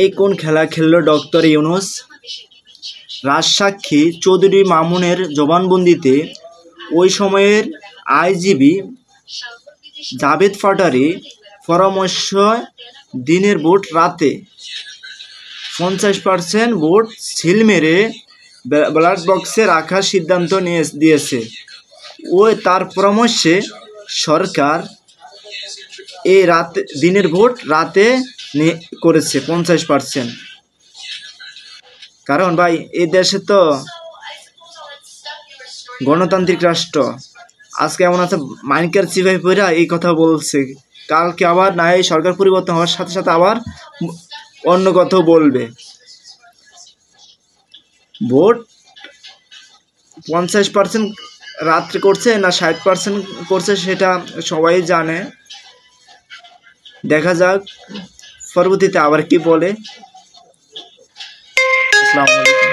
এই কোন খেলা খেলল ডক্টর ইউনূস? রাজসাক্ষী চৌধুরী মামুনের জবানবন্দিতে ওই সময়ের আইজিপি জাভেদ পাটোয়ারি পরামর্শ দিনের ভোট রাতে 50% ভোট সিল মেরে ব্যালট বক্সে রাখার সিদ্ধান্ত দিয়েছে। তার পরামর্শে সরকার এই দিনের ভোট রাতে করেছে 50%। কারণ ভাই এই দেশে তো গণতান্ত্রিক রাষ্ট্র। আজকে এমন আছে মাইনকার চিপাই পইরা এই কথা বলছে, কালকে আবার না এই সরকার পরিবর্তন হওয়ার সাথে সাথে আবার অন্য কথাও বলবে। ভোট 50% রাত্রে করছে না 60% করছে সেটা সবাই জানে। দেখা যাক পরবর্তীতে আবার কি বলে। আসসালামু আলাইকুম।